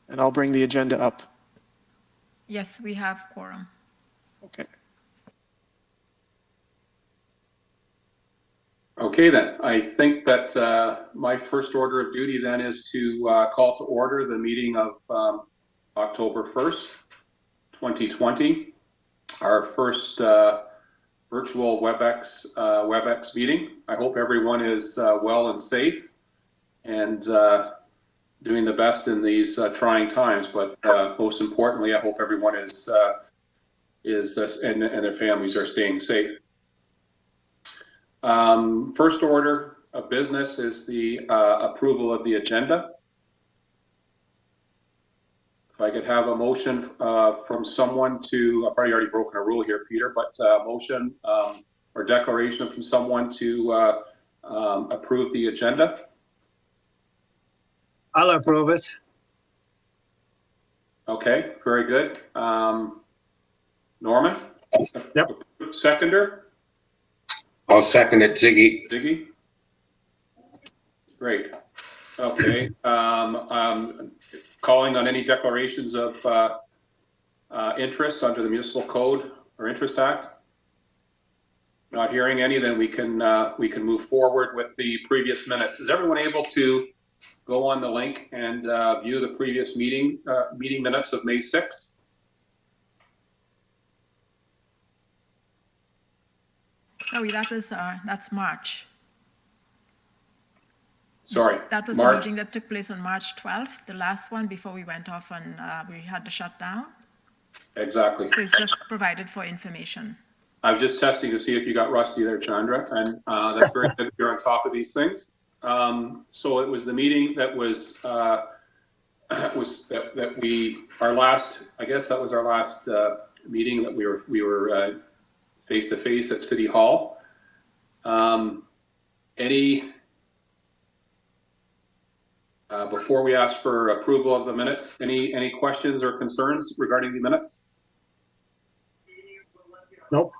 and I'll bring the agenda up. Yes, we have quorum. Okay. Okay, then. I think that my first order of duty then is to call to order the meeting of October 1st, 2020, our first virtual WebEx meeting. I hope everyone is well and safe and doing the best in these trying times. But most importantly, I hope everyone is and their families are staying safe. First order of business is the approval of the agenda. If I could have a motion from someone to, I've probably already broken a rule here, Peter, but motion or declaration from someone to approve the agenda. I'll approve it. Okay, very good. Norman? Yep. Seconder? I'll second it, Ziggy. Ziggy? Great. Okay. Calling on any declarations of interest under the Municipal Code or Interest Act. Not hearing any, then we can move forward with the previous minutes. Is everyone able to go on the link and view the previous meeting minutes of May 6th? Sorry, that's March. Sorry. That was a meeting that took place on March 12th, the last one before we went off and we had the shutdown. Exactly. So it's just provided for information. I'm just testing to see if you got rusty there, Chandra, and that's very good. You're on top of these things. So it was the meeting that was our last. I guess that was our last meeting that we were face to face at City Hall. Before we ask for approval of the minutes, any questions or concerns regarding the minutes? Nope.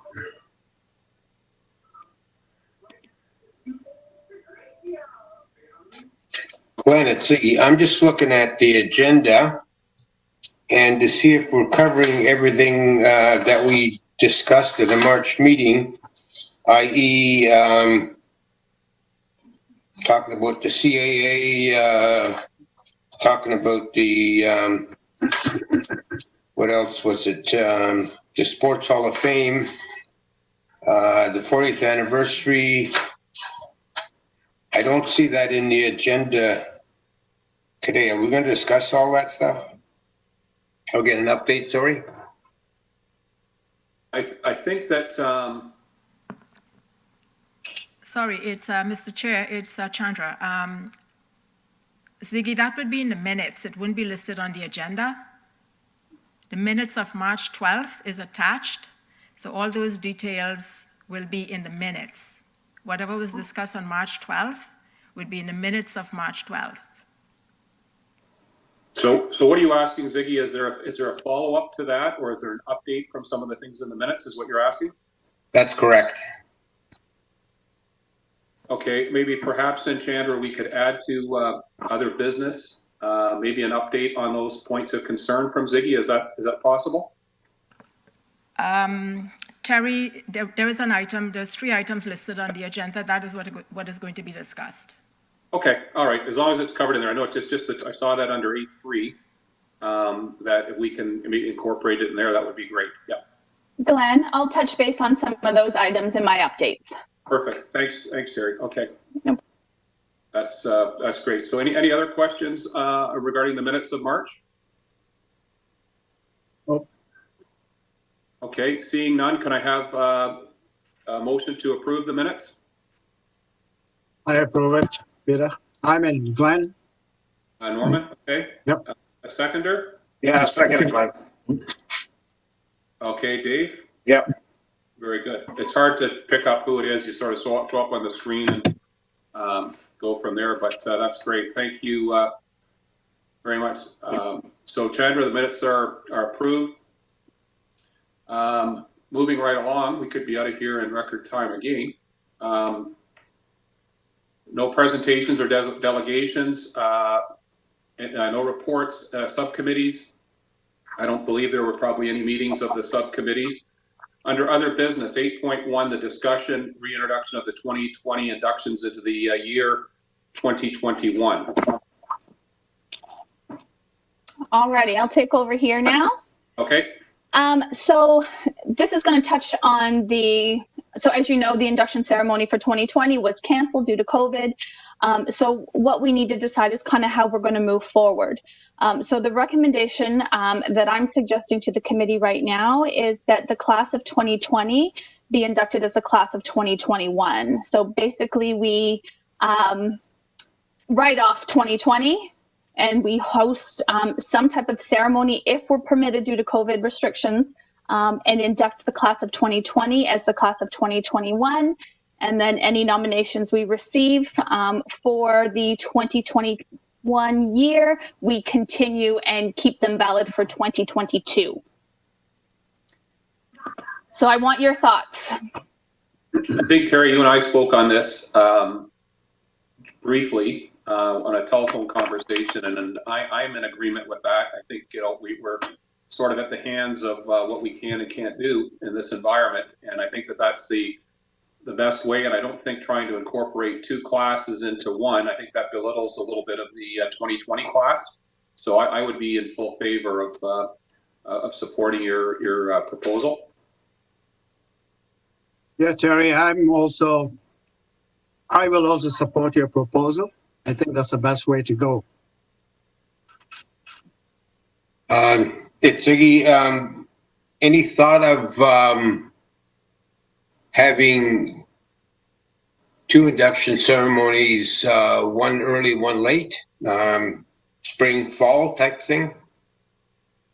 Glenn, it's Ziggy. I'm just looking at the agenda and to see if we're covering everything that we discussed at the March meeting, i.e. Talking about the CAA, talking about the, what else was it? The Sports Hall of Fame, the 40th anniversary. I don't see that in the agenda today. Are we going to discuss all that stuff? I'll get an update, sorry. I think that Sorry, it's Mr. Chair, it's Chandra. Ziggy, that would be in the minutes. It wouldn't be listed on the agenda. The minutes of March 12th is attached, so all those details will be in the minutes. Whatever was discussed on March 12th would be in the minutes of March 12th. So what are you asking, Ziggy? Is there a follow-up to that, or is there an update from some of the things in the minutes, is what you're asking? That's correct. Okay, maybe perhaps then, Chandra, we could add to other business, maybe an update on those points of concern from Ziggy. Is that possible? Terry, there is an item, there's 3 items listed on the agenda. That is what is going to be discussed. Okay, all right, as long as it's covered in there. I know it's just that I saw that under 8.3, that if we can incorporate it in there, that would be great. Yeah. Glenn, I'll touch base on some of those items in my updates. Perfect. Thanks, Terry. Okay. Nope. That's great. So any other questions regarding the minutes of March? Nope. Okay, seeing none, can I have a motion to approve the minutes? I approve it, Peter. I'm in, Glenn. Norman, okay. Yep. A seconder? Yeah, second, Glenn. Okay, Dave? Yep. Very good. It's hard to pick up who it is. You sort of show up on the screen and go from there, but that's great. Thank you very much. So Chandra, the minutes are approved. Moving right along, we could be out of here in record time again. No presentations or delegations. No reports, subcommittees. I don't believe there were probably any meetings of the subcommittees. Under other business, 8.1, the discussion, reintroduction of the 2020 inductions into the year 2021. Alrighty, I'll take over here now. Okay. So this is going to touch on so as you know, the induction ceremony for 2020 was canceled due to COVID. So what we need to decide is kind of how we're going to move forward. So the recommendation that I'm suggesting to the committee right now is that the class of 2020 be inducted as the class of 2021. So basically we write off 2020 and we host some type of ceremony if we're permitted due to COVID restrictions, and induct the class of 2020 as the class of 2021. And then any nominations we receive for the 2021 year, we continue and keep them valid for 2022. So I want your thoughts. I think, Terry, you and I spoke on this briefly on a telephone conversation, and I'm in agreement with that. I think, you know, we're sort of at the hands of what we can and can't do in this environment, and I think that that's the best way. And I don't think trying to incorporate two classes into one, I think that belittles a little bit of the 2020 class. So I would be in full favor of supporting your proposal. Yeah, Terry, I will also support your proposal. I think that's the best way to go. It's any thought of having two induction ceremonies, one early, one late, spring, fall type thing?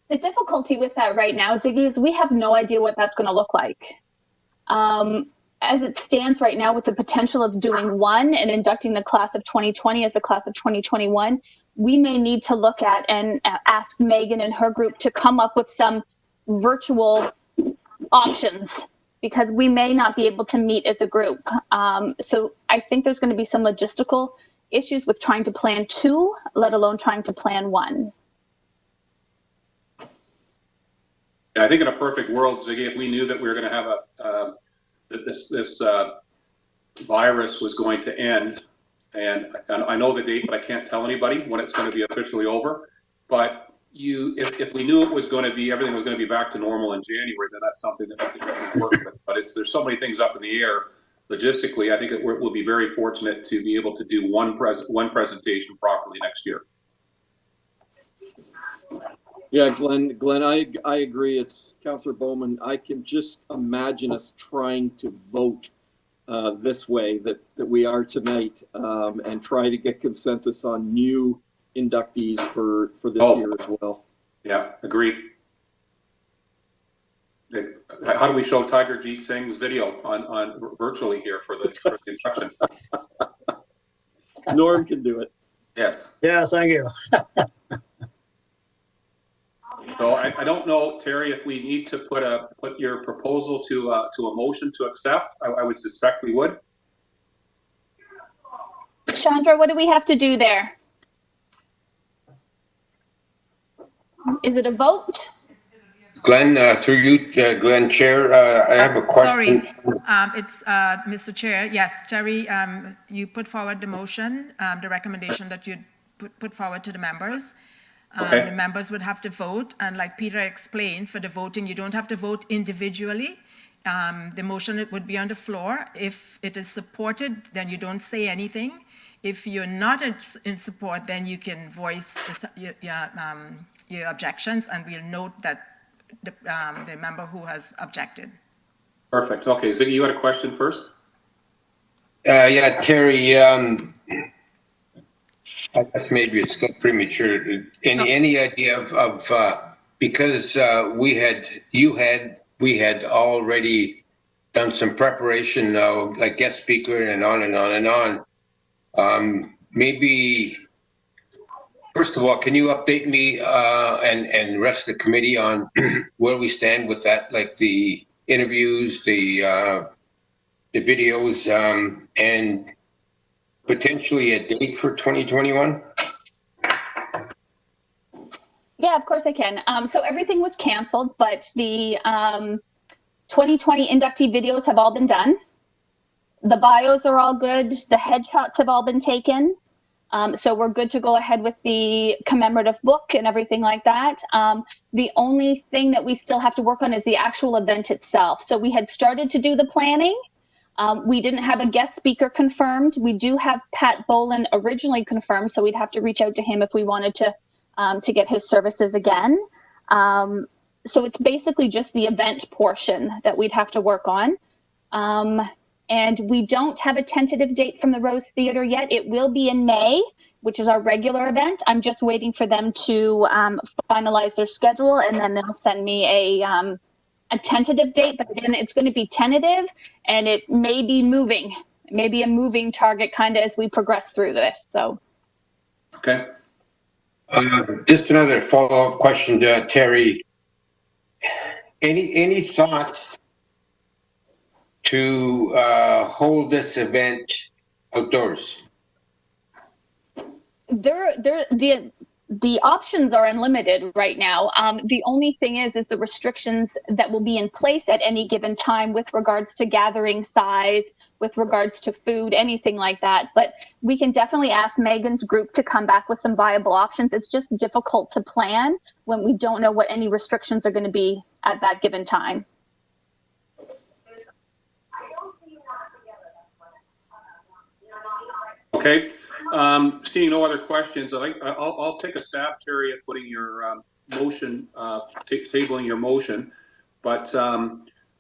The difficulty with that right now, Ziggy, is we have no idea what that's going to look like. As it stands right now, with the potential of doing one and inducting the class of 2020 as the class of 2021, we may need to look at and ask Megan and her group to come up with some virtual options, because we may not be able to meet as a group. So I think there's going to be some logistical issues with trying to plan two, let alone trying to plan one. And I think in a perfect world, Ziggy, if we knew that we were going to have this virus was going to end, and I know the date, but I can't tell anybody when it's going to be officially over. But if we knew it was going to be, everything was going to be back to normal in January, then that's something that we can work with. But there's so many things up in the air logistically. I think we'll be very fortunate to be able to do one presentation properly next year. Yeah, Glenn, I agree. It's Councillor Bowman. I can just imagine us trying to vote this way that we are tonight, and try to get consensus on new inductees for this year as well. Yeah, agree. How do we show Tiger Jeet Singh's video on virtually here for the induction? Norm can do it. Yes. Yeah, thank you. So I don't know, Terry, if we need to put your proposal to a motion to accept. I would suspect we would. Chandra, what do we have to do there? Is it a vote? Glenn, through you, Glenn, Chair, I have a question. Sorry, it's Mr. Chair. Yes, Terry, you put forward the motion, the recommendation that you put forward to the members. Okay. The members would have to vote, and like Peter explained, for the voting, you don't have to vote individually. The motion would be on the floor. If it is supported, then you don't say anything. If you're not in support, then you can voice your objections, and we'll note that the member who has objected. Perfect. Okay, Ziggy, you had a question first? Yeah, Terry, I guess maybe it's still premature. Any idea of because we had already done some preparation, like guest speaker and on and on and on. Maybe first of all, can you update me and the rest of the committee on where we stand with that, like the interviews, the videos, and potentially a date for 2021? Yeah, of course I can. So everything was canceled, but the 2020 inductee videos have all been done. The bios are all good. The headshots have all been taken. So we're good to go ahead with the commemorative book and everything like that. The only thing that we still have to work on is the actual event itself. So we had started to do the planning. We didn't have a guest speaker confirmed. We do have Pat Boland originally confirmed, so we'd have to reach out to him if we wanted to get his services again. So it's basically just the event portion that we'd have to work on. And we don't have a tentative date from the Rose Theatre yet. It will be in May, which is our regular event. I'm just waiting for them to finalize their schedule, and then they'll send me a tentative date. But again, it's going to be tentative, and it may be moving. It may be a moving target kind of as we progress through this. So. Okay. Just another follow-up question to Terry. Any thought to hold this event outdoors? The options are unlimited right now. The only thing is the restrictions that will be in place at any given time with regards to gathering size, with regards to food, anything like that. But we can definitely ask Megan's group to come back with some viable options. It's just difficult to plan when we don't know what any restrictions are going to be at that given time. Okay. Seeing no other questions, I'll take a stab, Terry, at putting your motion, tabling your motion. But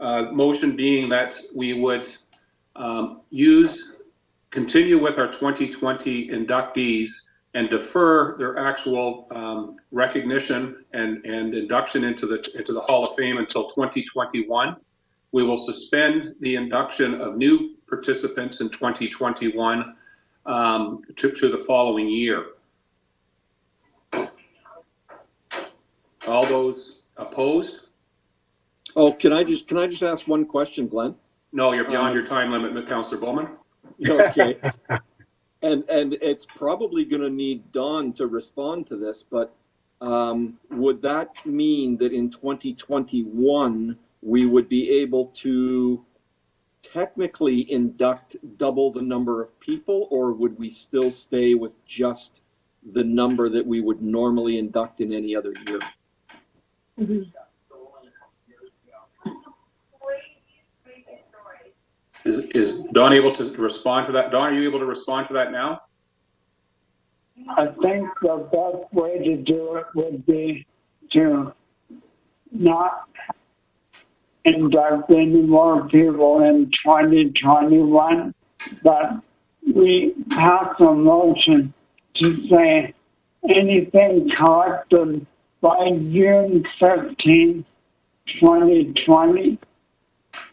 motion being that we would continue with our 2020 inductees and defer their actual recognition and induction into the Hall of Fame until 2021. We will suspend the induction of new participants in 2021 to the following year. All those opposed? Oh, can I just ask one question, Glenn? No, you're beyond your time limit, Councillor Bowman. Okay. And it's probably going to need Don to respond to this, but would that mean that in 2021 we would be able to technically induct double the number of people, or would we still stay with just the number that we would normally induct in any other year? Mm-hmm. Is Don able to respond to that? Don, are you able to respond to that now? I think the best way to do it would be to not induct any more people in 2021, but we passed a motion to say anything collected by June 13, 2020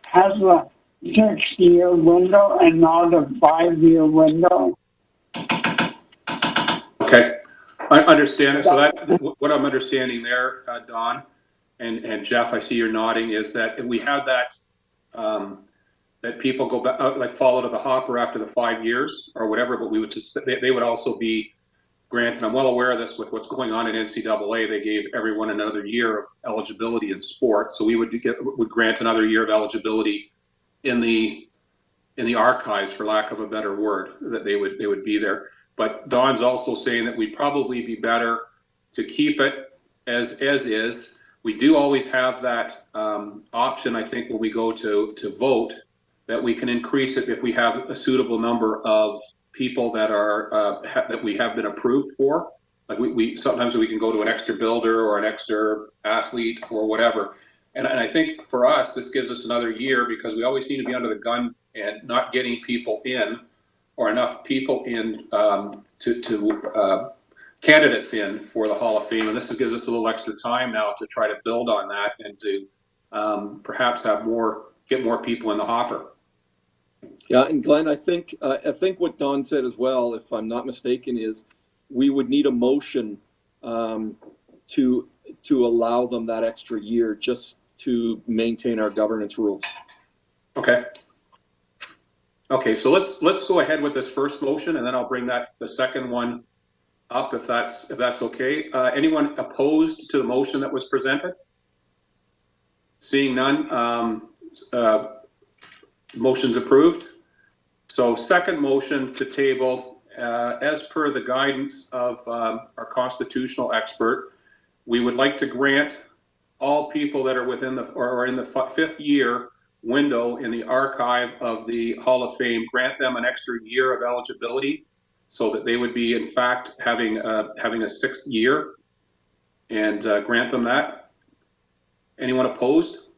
has a 6-year window and not a 5-year window. Okay, I understand it. So that what I'm understanding there, Don and Jeff, I see you're nodding, is that we have that that people go back, like fall out of the hopper after the 5 years or whatever, but we would they would also be granted. I'm well aware of this with what's going on in NCAA. They gave everyone another year of eligibility in sport, so we would grant another year of eligibility in the archives, for lack of a better word, that they would be there. But Don's also saying that we'd probably be better to keep it as is. We do always have that option, I think, when we go to vote, that we can increase it if we have a suitable number of people that are that we have been approved for. Like we sometimes we can go to an extra builder or an extra athlete or whatever. And I think for us, this gives us another year, because we always seem to be under the gun and not getting people in, or enough people in to candidates in for the Hall of Fame. And this gives us a little extra time now to try to build on that and to perhaps get more people in the hopper. Yeah, and Glenn, I think what Don said as well, if I'm not mistaken, is we would need a motion to allow them that extra year just to maintain our governance rules. Okay. Okay, so let's go ahead with this first motion, and then I'll bring the second one up if that's okay. Anyone opposed to the motion that was presented? Seeing none, motion's approved. So second motion to table, as per the guidance of our constitutional expert, we would like to grant all people that are within the or in the fifth year window in the archive of the Hall of Fame, grant them an extra year of eligibility so that they would be in fact having a sixth year, and grant them that. Anyone opposed?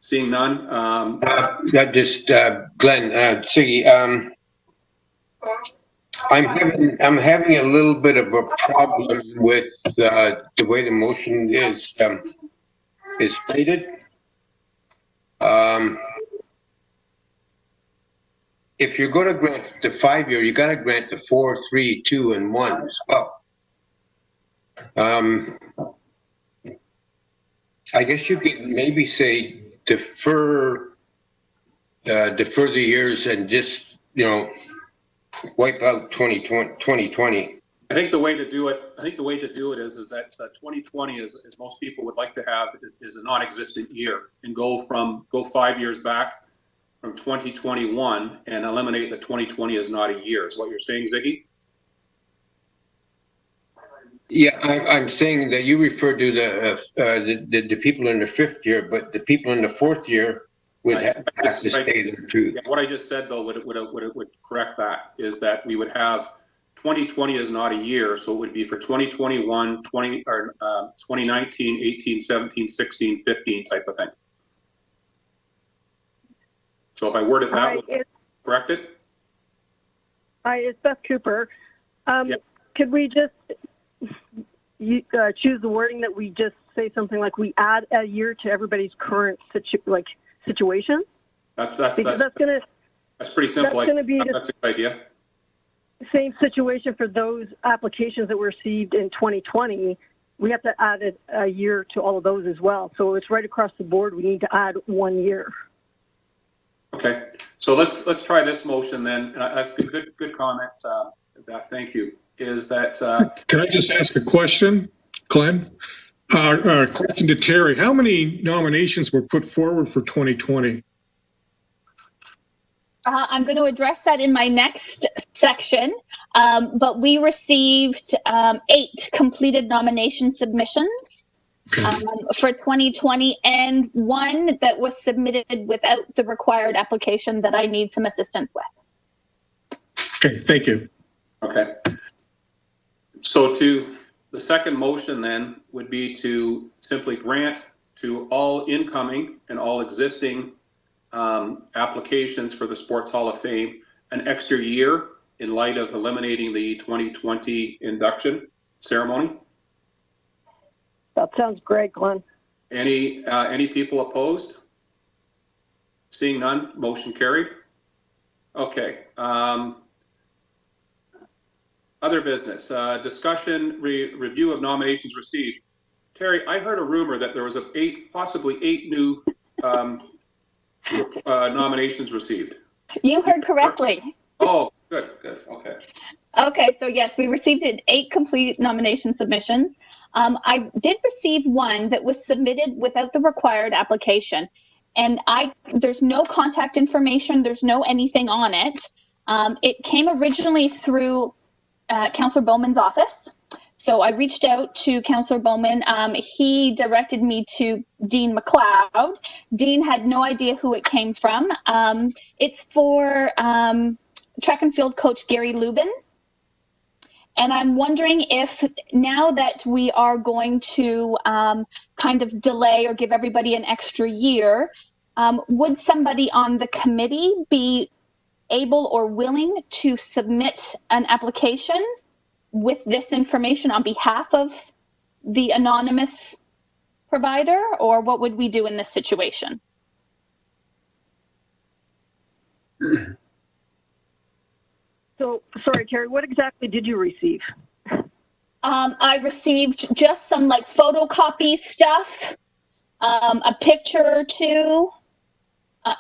Seeing none. Glenn, Siggy, I'm having a little bit of a problem with the way the motion is stated. If you're going to grant the 5 year, you got to grant the 4, 3, 2, and 1 as well. I guess you could maybe say defer the years and just, wipe out 2020. I think the way to do it is that 2020 as most people would like to have is a non-existent year, and go 5 years back from 2021 and eliminate that 2020 is not a year. Is what you're saying, Ziggy? Yeah, I'm saying that you refer to the people in the fifth year, but the people in the fourth year would have to stay there too. Yeah, what I just said though would correct that, is that we would have 2020 is not a year, so it would be for 2021, 2019, 18, 17, 16, 15 type of thing. So if I word it that way, correct it? Hi, it's Beth Cooper. Yep. Could we just choose the wording that we just say something like we add a year to everybody's current situation? That's pretty simple. That's a good idea. Same situation for those applications that were received in 2020. We have to add a year to all of those as well. So it's right across the board. We need to add 1 year. Okay, so let's try this motion then. That's good comment, Beth. Thank you. Is that can I just ask a question, Glenn? Question to Terry. How many nominations were put forward for 2020? I'm going to address that in my next section, but we received 8 completed nomination submissions for 2020, and 1 that was submitted without the required application that I need some assistance with. Okay, thank you. okay? So to the second motion then would be to simply grant to all incoming and all existing applications for the Sports Hall of Fame an extra year in light of eliminating the 2020 induction ceremony. That sounds great, Glenn. Any people opposed? Seeing none, motion carried. Okay. Other business, discussion, review of nominations received. Terry, I heard a rumor that there was possibly 8 new nominations received. You heard correctly. Oh, good, okay. Okay, so yes, we received 8 complete nomination submissions. I did receive 1 that was submitted without the required application. And there's no contact information, there's no anything on it. It came originally through Councillor Bowman's office. So I reached out to Councillor Bowman. He directed me to Dean McLeod. Dean had no idea who it came from. It's for track and field coach Gary Lubin. And I'm wondering if now that we are going to kind of delay or give everybody an extra year, would somebody on the committee be able or willing to submit an application with this information on behalf of the anonymous provider, or what would we do in this situation? So, sorry, Terry, what exactly did you receive? I received just some like photocopy stuff, a picture or 2,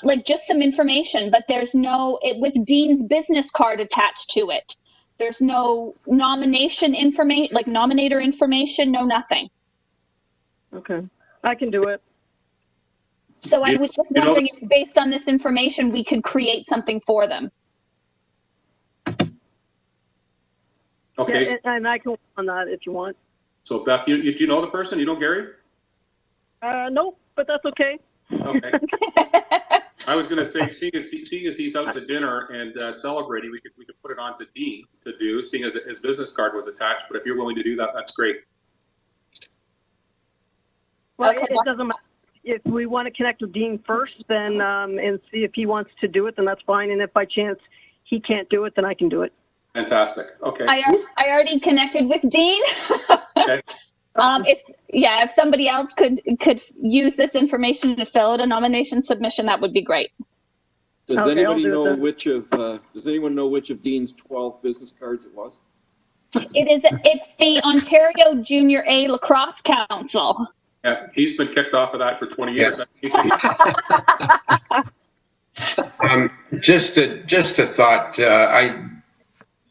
like just some information, but there's with Dean's business card attached to it. There's no nomination information, like nominator information, no nothing. Okay, I can do it. So I was just You know- wondering if based on this information, we could create something for them. Okay, Yeah, and I can work on that if you want. so Beth, do you know the person? You know Gary? Nope, but that's okay. Okay. I was gonna say, seeing as he's out to dinner and celebrating, we could put it on to Dean to do, seeing as his business card was attached, but if you're willing to do that, that's great. Well, Okay. it doesn't matter. If we want to connect with Dean first, then and see if he wants to do it, then that's fine. And if by chance he can't do it, then I can do it. Fantastic, okay. I already connected with Dean. Okay. If somebody else could use this information to fill out a nomination submission, that would be great. Does Okay, I'll anybody do it know then. does anyone know which of Dean's 12 business cards it was? It's the Ontario Junior A Lacrosse Council. Yeah, he's been kicked off of that for 20 years. Just a thought.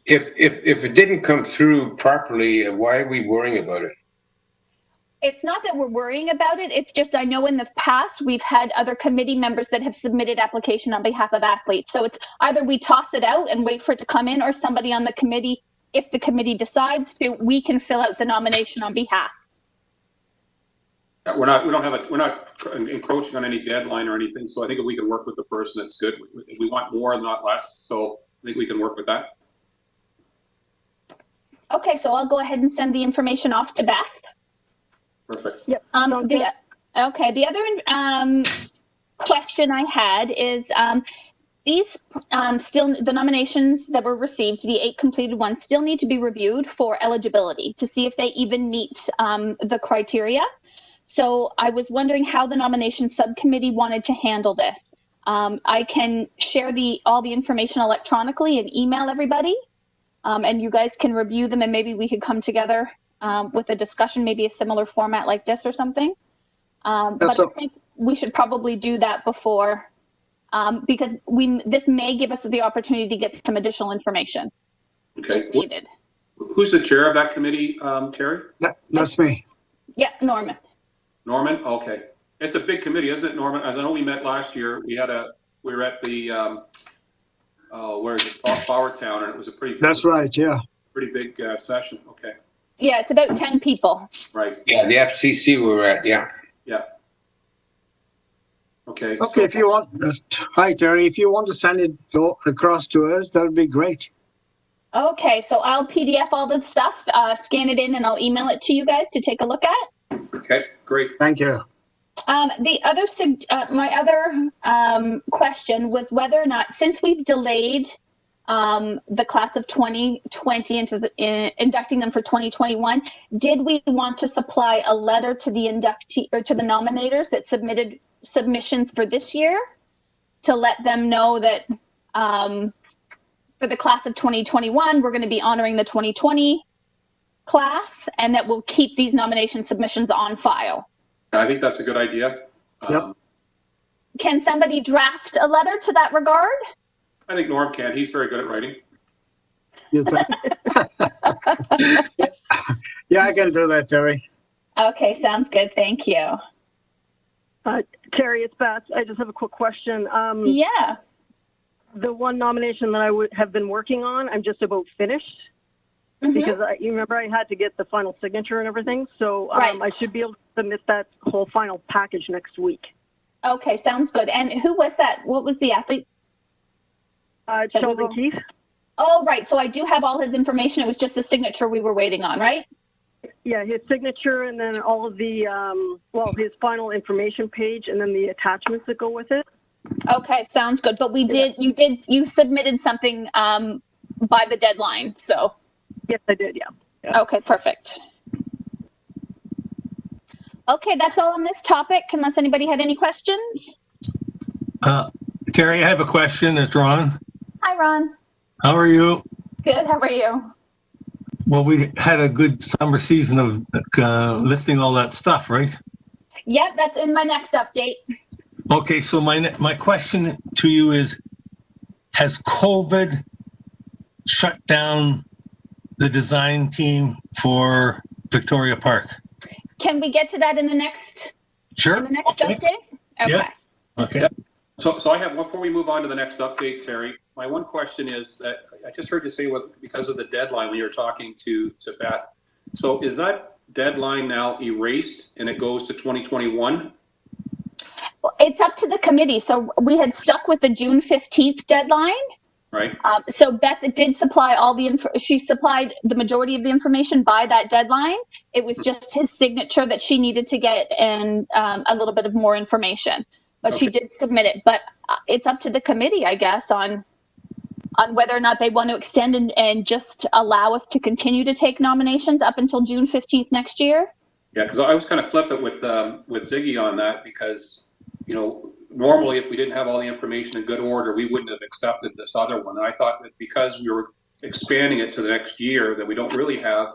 If it didn't come through properly, why are we worrying about it? It's not that we're worrying about it. It's just I know in the past we've had other committee members that have submitted application on behalf of athletes. So it's either we toss it out and wait for it to come in, or somebody on the committee, if the committee decides to, we can fill out the nomination on behalf. We're not encroaching on any deadline or anything, so I think if we can work with the person, it's good. We want more and not less, so I think we can work with that. Okay, so I'll go ahead and send the information off to Beth. Perfect. Yep. The other question I had is these the nominations that were received, the 8 completed ones, still need to be reviewed for eligibility to see if they even meet the criteria. So I was wondering how the nomination subcommittee wanted to handle this. I can share all the information electronically and email everybody, and you guys can review them, and maybe we could come together with a discussion, maybe a similar format like this or something. But I think we should probably do that before, because this may give us the opportunity to get some additional information Okay. if needed. Who's the chair of that committee, Terry? That's me. Yeah, Norman. Norman? Okay. It's a big committee, isn't it, Norman? As I know we met last year, we were at the, where is it, Flower Town, and it was a pretty. That's right, yeah. Pretty big session, okay. Yeah, it's about 10 people. Right, Yeah, the FCC we were at, yeah. yeah. Okay. Okay, if you want, hi Terry, if you want to send it across to us, that would be great. Okay, so I'll PDF all the stuff, scan it in, and I'll email it to you guys to take a look at. Okay, great. Thank you. The other, my other question was whether or not, since we've delayed the class of 2020 into inducting them for 2021, did we want to supply a letter to the inductee or to the nominators that submitted submissions for this year to let them know that for the class of 2021, we're going to be honoring the 2020 class, and that we'll keep these nomination submissions on file? I think that's a good idea. Yep. Can somebody draft a letter to that regard? I think Norm can. He's very good at writing. You think? Yeah, I can do that, Terry. Okay, sounds good. Thank you. Terry, it's Beth. I just have a quick question. Yeah. The one nomination that I would have been working on, I'm just about finished. Mhm. Because you remember I had to get the final signature and everything. So Right. I should be able to submit that whole final package next week. Okay, sounds good. And who was that? What was the athlete? Sheldon Keith. Oh, right. So I do have all his information. It was just the signature we were waiting on, right? Yeah, his signature and then all of the, his final information page and then the attachments that go with it. Okay, sounds good. But you submitted something by the deadline. So. Yes, I did. Yeah. Okay, perfect. Okay, that's all on this topic, unless anybody had any questions. Terry, I have a question. It's Ron. Hi, Ron. How are you? Good. How are you? Well, we had a good summer season of listing all that stuff, right? Yep, that's in my next update. Okay, so my question to you is, has COVID shut down the design team for Victoria Park? Can we get to that in the next Sure. Okay. update? Okay. Yes. Okay. So I have, before we move on to the next update, Terry, my one question is that I just heard you say because of the deadline when you were talking to Beth. So is that deadline now erased and it goes to 2021? Well, it's up to the committee. So we had stuck with the June 15th deadline. Right. So Beth did supply she supplied the majority of the information by that deadline. It was just his signature that she needed to get and a little bit of more information. But she did submit it. But it's up to the committee, I guess, on whether or not they want to extend and just allow us to continue to take nominations up until June 15th next year. Yeah, because I was kind of flippant with Ziggy on that because, you know, normally if we didn't have all the information in good order, we wouldn't have accepted this other one. And I thought that because we were expanding it to the next year, that we don't really have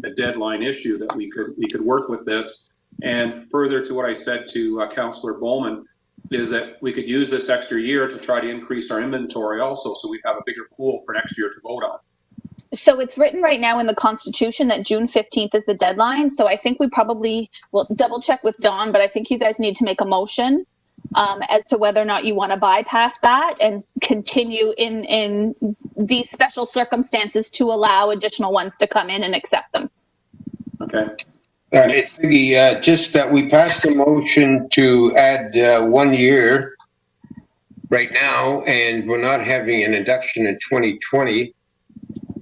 a deadline issue, that we could work with this. And further to what I said to Councillor Bowman, is that we could use this extra year to try to increase our inventory also, so we have a bigger pool for next year to vote on. So it's written right now in the Constitution that June 15th is the deadline. So I think we probably will double check with Dawn, but I think you guys need to make a motion as to whether or not you want to bypass that and continue in these special circumstances to allow additional ones to come in and accept them. Okay. It's just that we passed a motion to add 1 year right now, and we're not having an induction in 2020.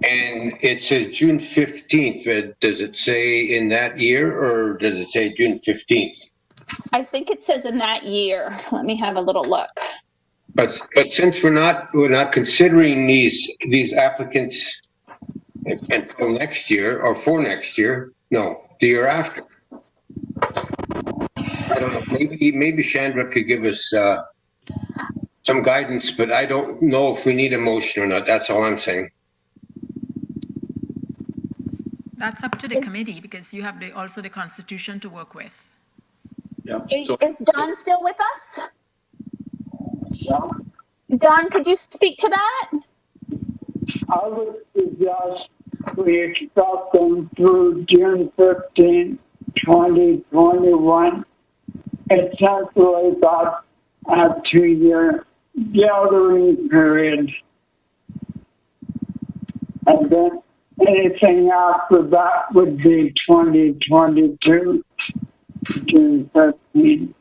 And it says June 15th. Does it say in that year, or does it say June 15th? I think it says in that year. Let me have a little look. But since we're not considering these applicants until next year or for next year, no, the year after. I don't know. Maybe Chandra could give us some guidance, but I don't know if we need a motion or not. That's all I'm saying. That's up to the committee because you have also the Constitution to work with. Yeah. Is Don still with us? Yeah. Don, could you speak to that? I would suggest we accept them through June 15, 2021. Essentially got a 2-year gathering period. And then anything after that would be 2022, June 15.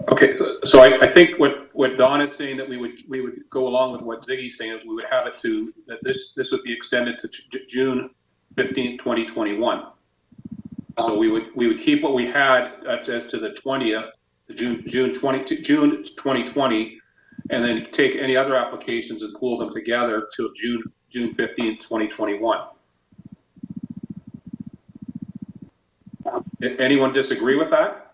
Okay, so I think what Don is saying, that we would go along with what Ziggy's saying, is we would have it to that this would be extended to June 15th, 2021. So we would keep what we had as to the 20th, the June 2020, and then take any other applications and pool them together till June 15th, 2021. Anyone disagree with that?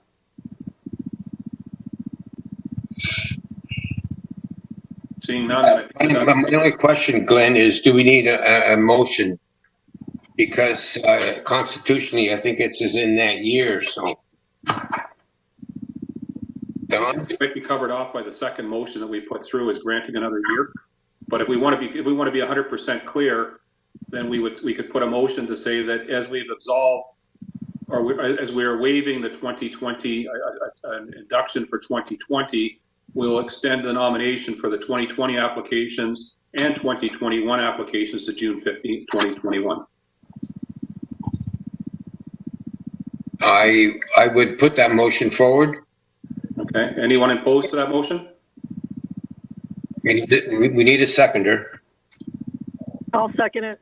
Seeing none. My only question, Glenn, is do we need a motion? Because constitutionally, I think it's in that year, so. Don? It might be covered off by the second motion that we put through as granting another year. But if we want to be 100% clear, then we could put a motion to say that as we've absolved, or as we are waiving the 2020 induction for 2020, we'll extend the nomination for the 2020 applications and 2021 applications to June 15th, 2021. I would put that motion forward. Okay. Anyone opposed to that motion? We need a seconder. I'll second it.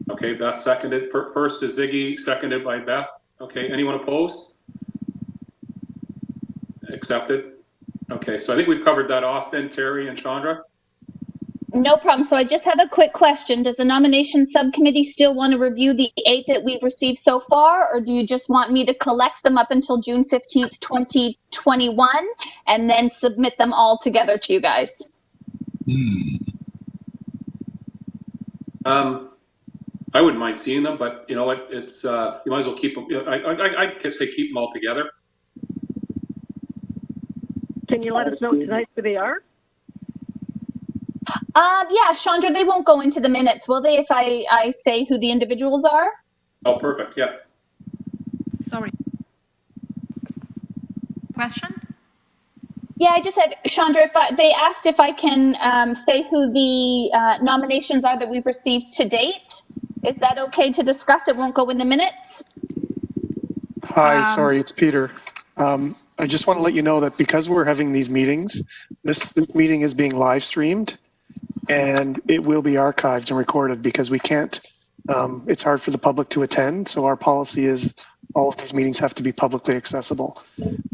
Okay, Beth seconded. First is Ziggy, seconded by Beth. Okay, anyone opposed? Accepted. Okay, so I think we've covered that off then, Terry and Chandra. No problem. So I just have a quick question. Does the nomination subcommittee still want to review the 8 that we've received so far, or do you just want me to collect them up until June 15th, 2021, and then submit them all together to you guys? I wouldn't mind seeing them, but you know what? It's you might as well keep them. You know, I could say keep them all together. Can you let us know tonight who they are? Yeah, Chandra, they won't go into the minutes, will they, if I say who the individuals are? Oh, perfect, yeah. Sorry. Question? Yeah, I just said, Chandra, they asked if I can say who the nominations are that we've received to date. Is that okay to discuss? It won't go in the minutes? Hi, sorry, it's Peter. I just want to let you know that because we're having these meetings, this meeting is being live streamed and it will be archived and recorded because we can't, it's hard for the public to attend. So our policy is all of these meetings have to be publicly accessible.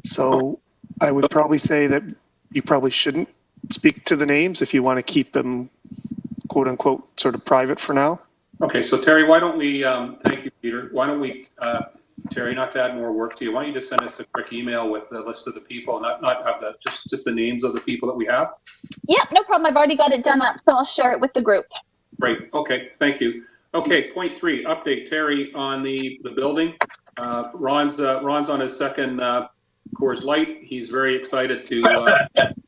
So I would probably say that you probably shouldn't speak to the names if you want to keep them quote unquote sort of private for now. Okay, so Terry, why don't we, thank you, Peter. Why don't we, Terry, not to add more work to you, why don't you just send us a quick email with the list of the people, not have the, just the names of the people that we have? Yeah, no problem. I've already got it done up, so I'll share it with the group. Great, okay, thank you. Okay, point 3, update, Terry, on the building. Ron's on his second Coors Light. He's very excited to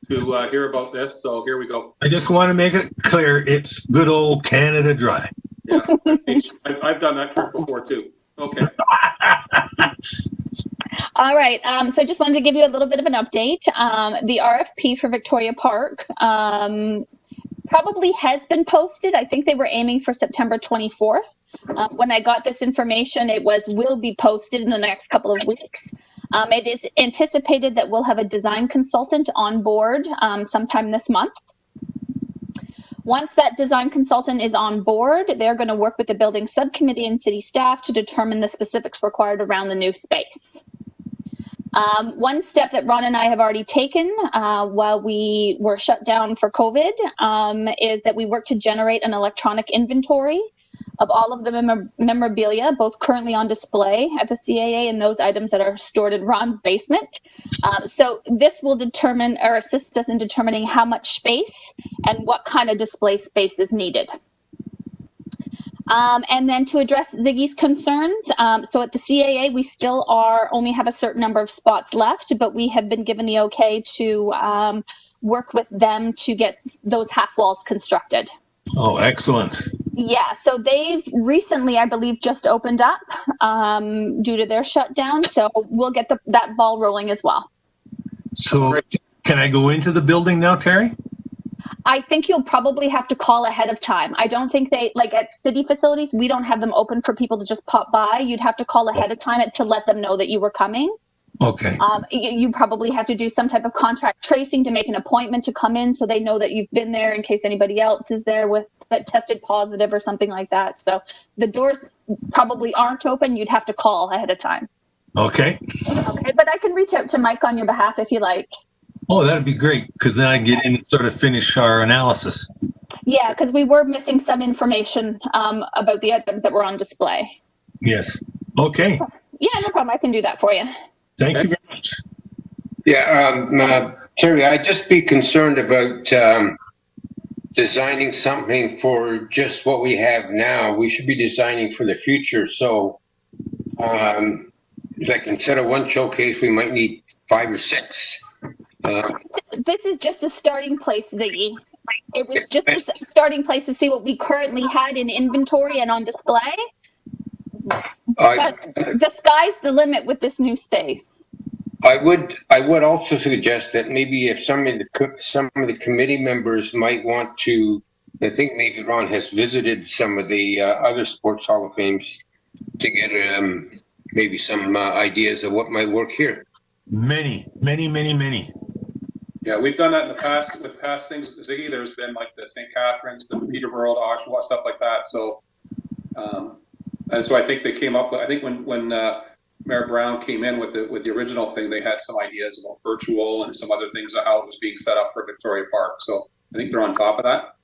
hear about this, so here we go. I just want to make it clear, it's good old Canada Dry. Yeah, I've done that trick before too. Okay. All right, so I just wanted to give you a little bit of an update. The RFP for Victoria Park probably has been posted. I think they were aiming for September 24th. When I got this information, it will be posted in the next couple of weeks. It is anticipated that we'll have a design consultant on board sometime this month. Once that design consultant is on board, they're going to work with the building subcommittee and city staff to determine the specifics required around the new space. One step that Ron and I have already taken while we were shut down for COVID is that we worked to generate an electronic inventory of all of the memorabilia, both currently on display at the CAA and those items that are stored in Ron's basement. So this will determine or assist us in determining how much space and what kind of display space is needed. And then to address Ziggy's concerns, so at the CAA, we still only have a certain number of spots left, but we have been given the okay to work with them to get those half walls constructed. Oh, excellent. Yeah, so they've recently, I believe, just opened up due to their shutdown. So we'll get that ball rolling as well. So can I go into the building now, Terry? I think you'll probably have to call ahead of time. I don't think like at city facilities, we don't have them open for people to just pop by. You'd have to call ahead of time to let them know that you were coming. Okay. You probably have to do some type of contract tracing to make an appointment to come in so they know that you've been there in case anybody else is there that tested positive or something like that. So the doors probably aren't open. You'd have to call ahead of time. Okay. Okay, but I can reach out to Mike on your behalf if you like. Oh, that'd be great, because then I get in and sort of finish our analysis. Yeah, because we were missing some information about the items that were on display. Yes. Okay. Yeah, no problem. I can do that for you. Thank you very much. Yeah, Terry, I'd just be concerned about designing something for just what we have now. We should be designing for the future. So, like instead of one showcase, we might need 5 or 6. This is just a starting place, Ziggy. It was just a starting place to see what we currently had in inventory and on display. But the sky's the limit with this new space. I would also suggest that maybe if some of the committee members might want to, I think maybe Ron has visited some of the other sports Hall of Fames to get maybe some ideas of what might work here. Many. Yeah, we've done that in the past with past things. Ziggy, there's been like the St. Catharines, the Peterborough, the Oshawa, stuff like that. So, and so I think they came up with, I think when Mayor Brown came in with the original thing, they had some ideas about virtual and some other things of how it was being set up for Victoria Park. So I think they're on top of that.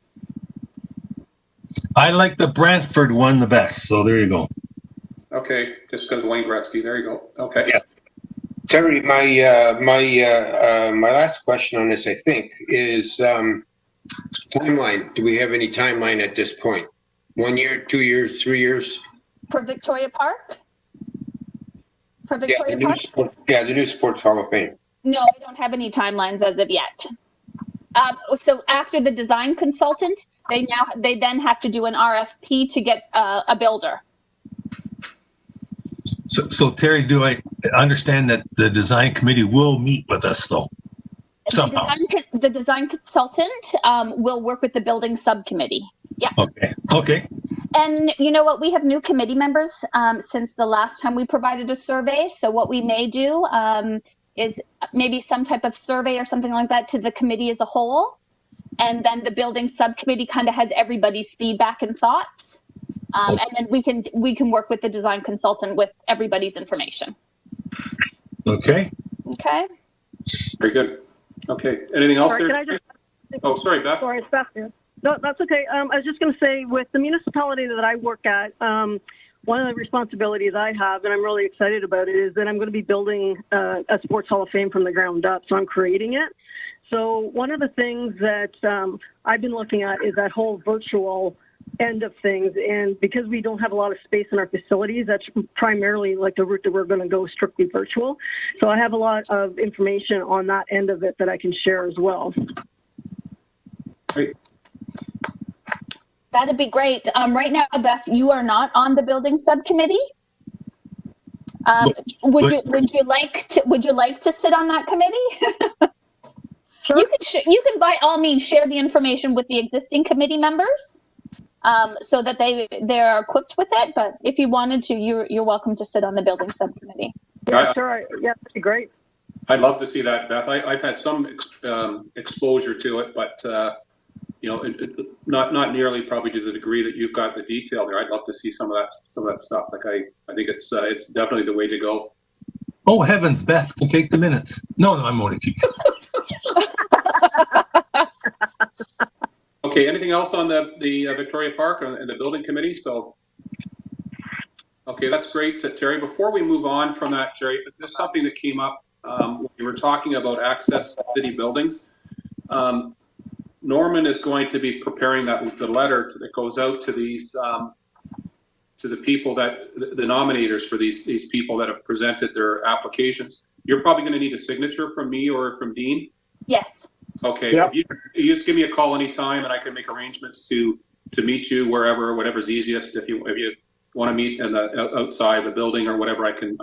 I like the Brantford one the best, so there you go. Okay, just because Wayne Gretzky, there you go. Okay. Yeah. Terry, my last question on this, I think, is timeline. Do we have any timeline at this point? 1 year, 2 years, 3 years? For Victoria Park? For Victoria Park? The new Sports Hall of Fame. No, I don't have any timelines as of yet. So after the design consultant, they then have to do an RFP to get a builder. So Terry, do I understand that the design committee will meet with us though? Somehow. The design consultant will work with the building subcommittee. Yeah. Okay. And you know what? We have new committee members since the last time we provided a survey. So what we may do is maybe some type of survey or something like that to the committee as a whole. And then the building subcommittee kind of has everybody's feedback and thoughts. And then we can work with the design consultant with everybody's information. Okay. Okay. Very good. Okay. Anything else Sorry, there? Oh, sorry, Beth. Sorry, it's Beth here. No, that's okay. I was just going to say, with the municipality that I work at, one of the responsibilities I have, and I'm really excited about it, is that I'm going to be building a sports hall of fame from the ground up. So I'm creating it. So one of the things that I've been looking at is that whole virtual end of things. And because we don't have a lot of space in our facilities, that's primarily like the route that we're going to go, strictly virtual. So I have a lot of information on that end of it that I can share as well. Great. That'd be great. Right now, Beth, you are not on the building subcommittee. Would you like to sit on that committee? Sure. You can by all means share the information with the existing committee members, so that they're equipped with it. But if you wanted to, you're welcome to sit on the building subcommittee. Yeah, sure. Yeah, that'd be great. I'd love to see that, Beth. I've had some exposure to it, but not nearly probably to the degree that you've got the detail there. I'd love to see some of that stuff. Like I think it's definitely the way to go. Oh heavens, Beth can take the minutes. No, I'm only teasing. Okay. Anything else on the Victoria Park and the building committee? So, okay, that's great, Terry. Before we move on from that, Terry, there's something that came up when we were talking about access to city buildings. Norman is going to be preparing the letter that goes out to these to the people the nominators for these people that have presented their applications. You're probably going to need a signature from me or from Dean. Yes. Okay. Yep. You just give me a call anytime, and I can make arrangements to meet you whatever's easiest. If you want to meet in the outside the building or whatever, I can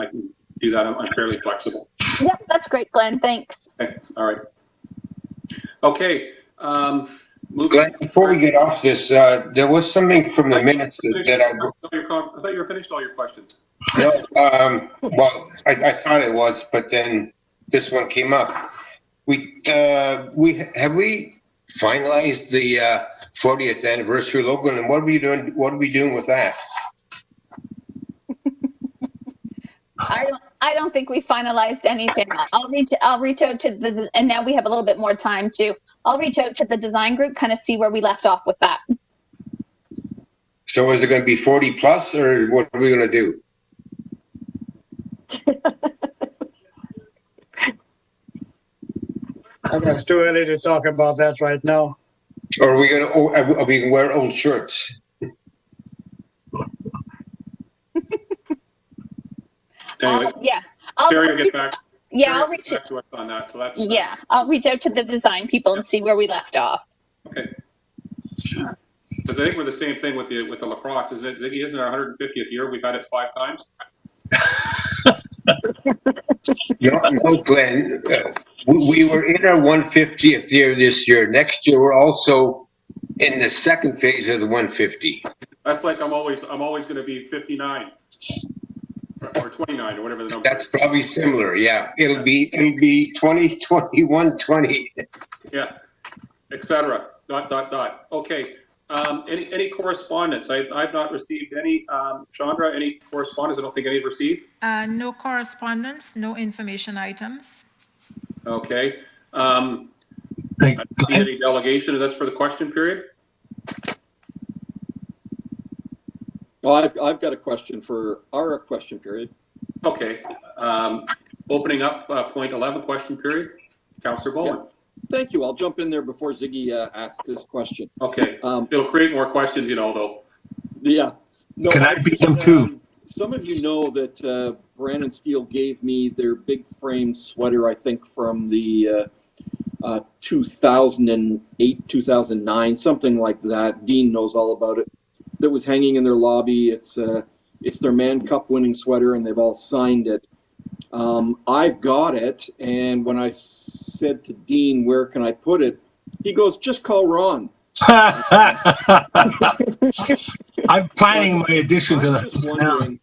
do that. I'm fairly flexible. Yep, that's great, Glenn. Thanks. Okay. All right. Okay. Glenn, before we get off this, there was something from the minutes that I thought you were finished all your questions. No, well, I thought it was, but then this one came up. We finalized the 40th anniversary logo, and what are we doing? What are we doing with that? I don't think we finalized anything. I'll reach out to and now we have a little bit more time too. I'll reach out to the design group, kind of see where we left off with that. So is it going to be 40 plus, or what are we going to do? I think it's too early to talk about that right now. Or are we going to wear old shirts? Anyways, Yeah. Terry will get back. Yeah, Terry I'll will reach. get back to us on that. So that's Yeah, I'll reach out to the design people and see where we left off. Okay. Because I think we're the same thing with the lacrosse, isn't it? Ziggy, isn't our 150th year? We've had it 5 times. No, Glenn. We were in our 150th year this year. Next year, we're also in the second phase of the 150. That's like I'm always going to be 59 or 29 or whatever the number. That's probably similar. Yeah, it'll be 20, 21, 20. Yeah, etc. ... Okay. Any correspondence? I've not received any. Chandra, any correspondence? I don't think any received. No correspondence, no information items. Okay. Thank I don't see any delegation. That's for the question period. Well, I've got a question for our question period. Okay. Opening up point 11 question period. Councillor Bowman. Yeah. Thank you. I'll jump in there before Ziggy asks this question. Okay. It'll create more questions, though. Yeah. No, can I beat him too? Some of you know that Brandon Steele gave me their big frame sweater, I think, from the 2008, 2009, something like that. Dean knows all about it. That was hanging in their lobby. It's their Man Cup winning sweater, and they've all signed it. I've got it, and when I said to Dean, where can I put it? He goes, just call Ron. I'm planning my addition to the.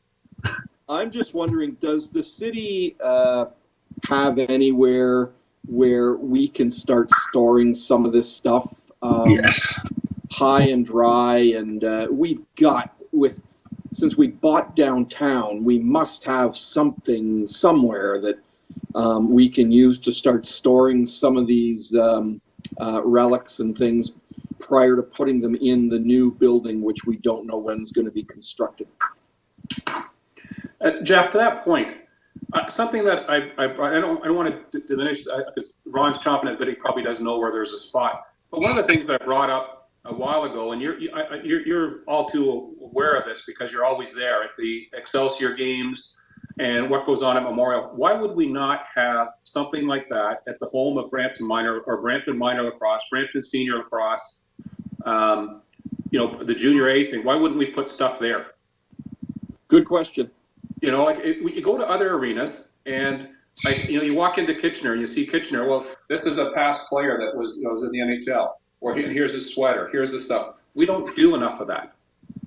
I'm just wondering, does the city have anywhere where we can start storing some of this stuff? Yes. High and dry, and we've got since we bought downtown, we must have something somewhere that we can use to start storing some of these relics and things prior to putting them in the new building, which we don't know when's going to be constructed. Jeff, to that point, something that I don't want to diminish, because Ron's chomping at, but he probably doesn't know where there's a spot. But one of the things that I brought up a while ago, and you're all too aware of this because you're always there at the Excelsior games and what goes on at Memorial. Why would we not have something like that at the home of Brampton Minor or Brampton Minor Lacrosse, Brampton Senior Lacrosse, the junior A thing? Why wouldn't we put stuff there? Good question. You go to other arenas and you walk into Kitchener and you see Kitchener. Well, this is a past player that was in the NHL, or here's his sweater, here's his stuff. We don't do enough of that,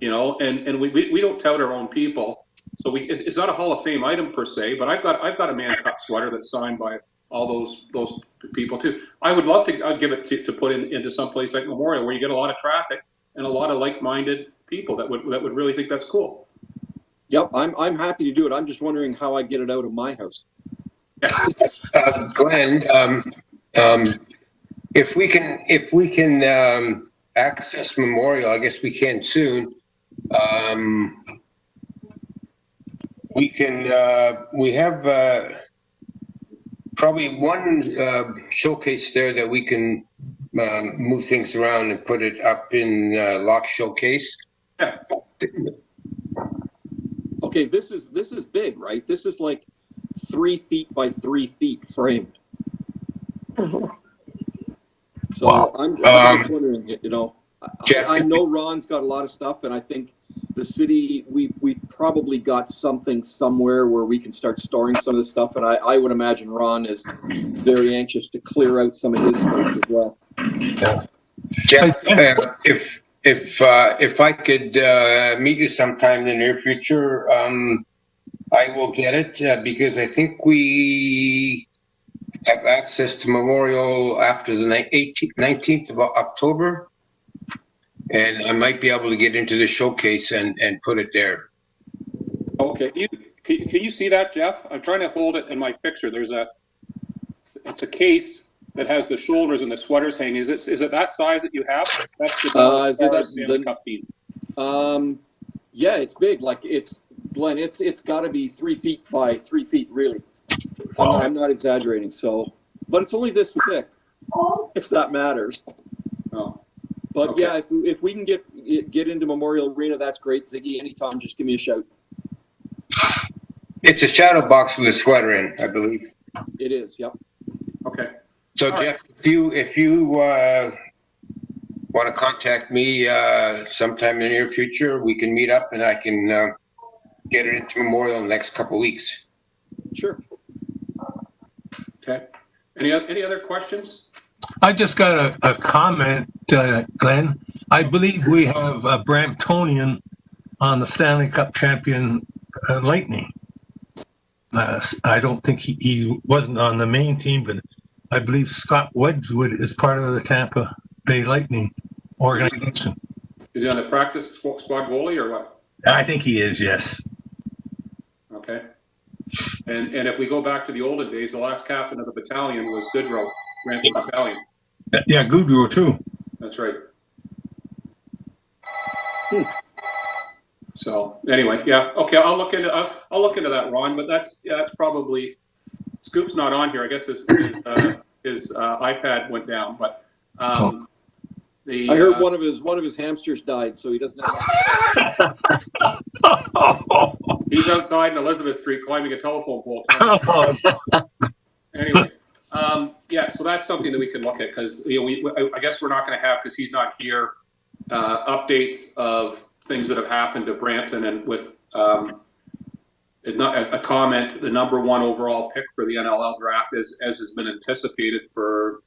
and we don't tout our own people. So it's not a Hall of Fame item per se, but I've got a Man Cup sweater that's signed by all those people too. I would love to give it to put into some place like Memorial where you get a lot of traffic and a lot of like-minded people that would really think that's cool. Yep, I'm happy to do it. I'm just wondering how I get it out of my house. Glenn, if we can access Memorial, I guess we can soon. We have probably one showcase there that we can move things around and put it up in lock showcase. Yeah. Okay, this is big, right? This is like 3 feet by 3 feet framed. So Wow. I'm just wondering, I know Ron's got a lot of stuff, and I think the city, we've probably got something somewhere where we can start storing some of this stuff, and I would imagine Ron is very anxious to clear out some of his space as well. Yeah. Jeff, if I could meet you sometime in the near future, I will get it because I think we have access to Memorial after the 19th of October, and I might be able to get into the showcase and put it there. Okay, can you see that, Jeff? I'm trying to hold it in my picture. It's a case that has the shoulders and the sweaters hanging. Is it that size that you have? That's the Cup team. Yeah, it's big. Like Glenn, it's got to be 3 feet by 3 feet, really. Wow. I'm not exaggerating. So, but it's only this thick, if that matters. Oh, but okay. Yeah, if we can get into Memorial Arena, that's great. Ziggy, anytime, just give me a shout. It's a shadow box with a sweater in, I believe. It is. Yep. Okay. So All Jeff, if you want to contact me sometime in the near future, we can meet up and I can get it into Memorial in the next couple of weeks. Sure. Okay. Any other questions? I just got a comment, Glenn. I believe we have a Bramptonian on the Stanley Cup champion Lightning. I don't think he wasn't on the main team, but I believe Scott Wedgwood is part of the Tampa Bay Lightning organization. Is he on the practice squad goalie or what? I think he is, yes. Okay. And if we go back to the olden days, the last captain of the battalion was Goodrow, Brampton Battalion. Yeah, Goodrow too. That's right. So anyway, yeah, okay. I'll look into that, Ron. But that's probably Scoop's not on here. I guess his iPad went down. But I heard one of his hamsters died, so he doesn't have. He's outside in Elizabeth Street climbing a telephone pole. Anyways, yeah, so that's something that we can look at, because, you know, I guess we're not going to have, because he's not here, updates of things that have happened to Brampton, and with a comment, the number one overall pick for the NLL draft, as has been anticipated for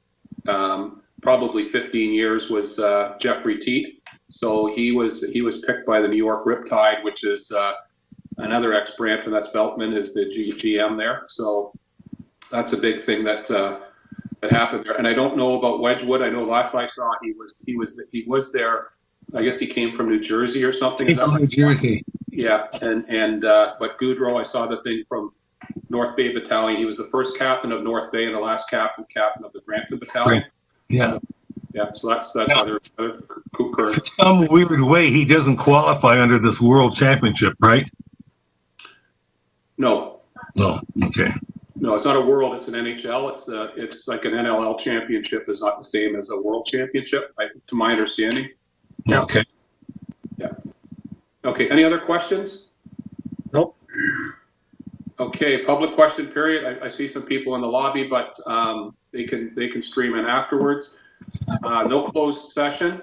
probably 15 years, was Jeffrey Teat. So he was picked by the New York Riptide, which is another ex-Brampton. That's Beltman is the GM there. So that's a big thing that happened there. And I don't know about Wedgwood. I know last I saw he was there. I guess he came from New Jersey or something. He's from New Jersey. Yeah, but Goudreau, I saw the thing from North Bay Battalion. He was the first captain of North Bay and the last captain of the Brampton Battalion. Yeah. Yeah, so that's Yeah. other For some weird way, he doesn't qualify under this World Championship, right? No. No. Okay. No, it's not a world. It's an NHL. It's like an NLL championship is not the same as a world championship, to my understanding. Yeah. Okay. Yeah. Okay. Any other questions? Nope. Okay. Public question period. I see some people in the lobby, but they can stream in afterwards. No closed session.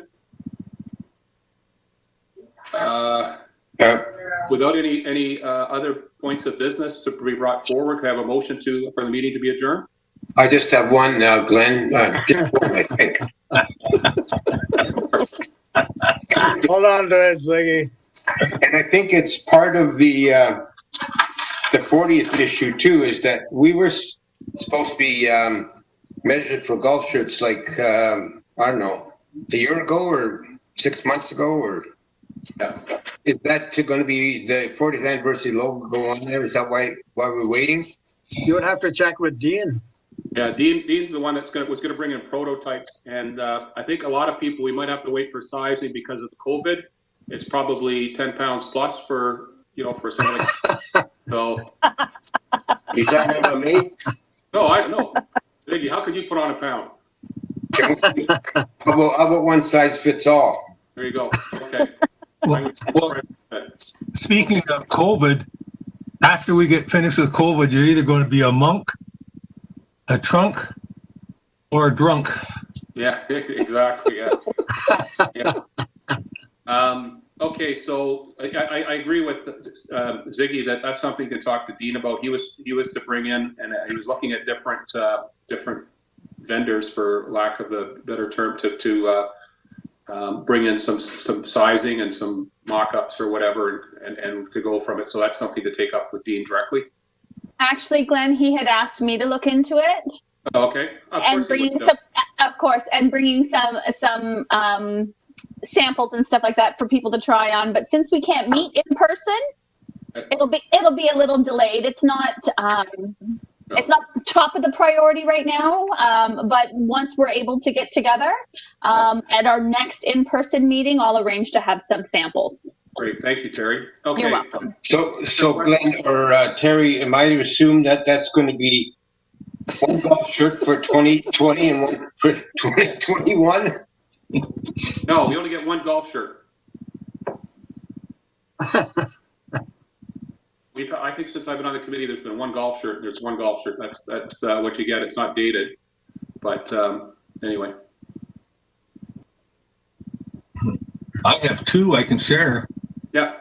Without any other points of business to be brought forward, can I have a motion for the meeting to be adjourned? I just have one, Glenn. Just one, I think. Hold on to it, Ziggy. And I think it's part of the 40th issue too, is that we were supposed to be measured for golf shirts like, I don't know, a year ago or 6 months ago, or Yeah. is that going to be the 40th anniversary logo go on there? Is that why we're waiting? You would have to check with Dean. Yeah, Dean's the one was going to bring in prototypes, and I think a lot of people, we might have to wait for sizing because of the COVID. It's probably 10 pounds plus for something. So. Is that about me? No, I don't know. Ziggy, how could you put on a pound? How about one size fits all? There you go. Okay. Well, speaking of COVID, after we get finished with COVID, you're either going to be a monk, a trunk, or a drunk. Yeah, exactly. Yeah. Yeah. Okay, so I agree with Ziggy that that's something to talk to Dean about. He was to bring in, and he was looking at different vendors, for lack of the better term, to bring in some sizing and some mock-ups or whatever, and to go from it. So that's something to take up with Dean directly. Actually, Glenn, he had asked me to look into it. Okay. And bringing some, of course, and bringing some samples and stuff like that for people to try on. But since we can't meet in person, it'll be a little delayed. It's not top of the priority right now. But once we're able to get together at our next in-person meeting, I'll arrange to have some samples. Great, thank you, Terry. Okay. You're welcome. So Glenn or Terry, am I to assume that that's going to be one golf shirt for 2020 and one for 2021? No, we only get one golf shirt. I think since I've been on the committee, there's been one golf shirt. There's one golf shirt. That's what you get. It's not dated, but anyway. I have two I can share. Yeah.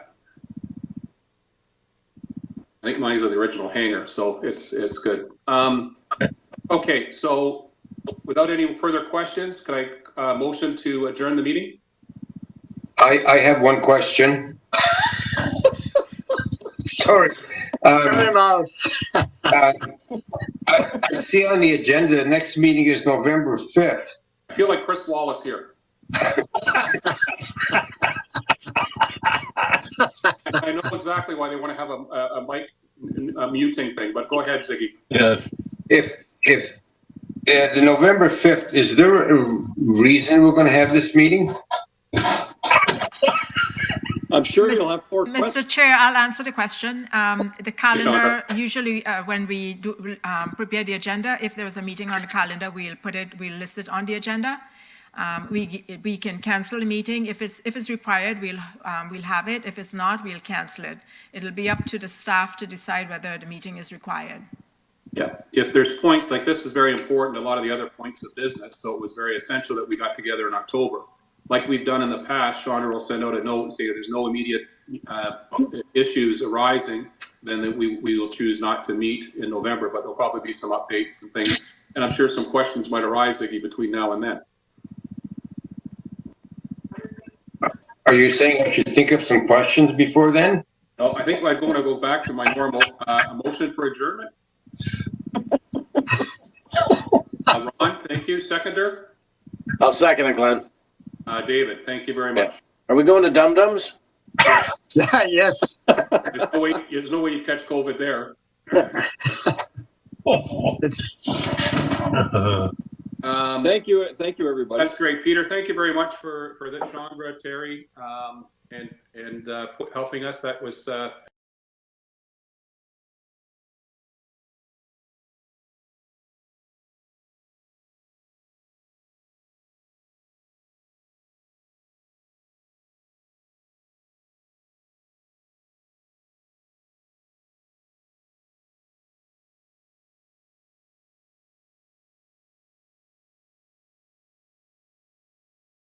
I think mine's are the original hanger, so it's good. Okay, so without any further questions, can I motion to adjourn the meeting? I have one question. Sorry. I see on the agenda the next meeting is November 5th. I feel like Chris Wallace here. I know exactly why they want to have a mic muting thing, but go ahead, Ziggy. Yes. If the November 5th, is there a reason we're going to have this meeting? I'm sure you'll have more questions. Mr. Chair, I'll answer the question. The calendar, usually when we do prepare the agenda, if there is a meeting on the calendar, we'll list it on the agenda. We can cancel the meeting. If it's required, we'll have it. If it's not, we'll cancel it. It'll be up to the staff to decide whether the meeting is required. Yeah, if there's points, like this is very important, a lot of the other points of business, so it was very essential that we got together in October. Like we've done in the past, Chandra will send out a note and say there's no immediate issues arising, then we will choose not to meet in November, but there'll probably be some updates and things. And I'm sure some questions might arise, Ziggy, between now and then. Are you saying I should think of some questions before then? No, I think I'm going to go back to my normal motion for adjournment. Ron, thank you. Seconder? I'll second it, Glenn. David, thank you very much. Are we going to Dum Dums? Yes. There's no way you catch COVID there. Thank you, everybody. That's great, Peter. Thank you very much for this, Chandra, Terry, and helping us. That was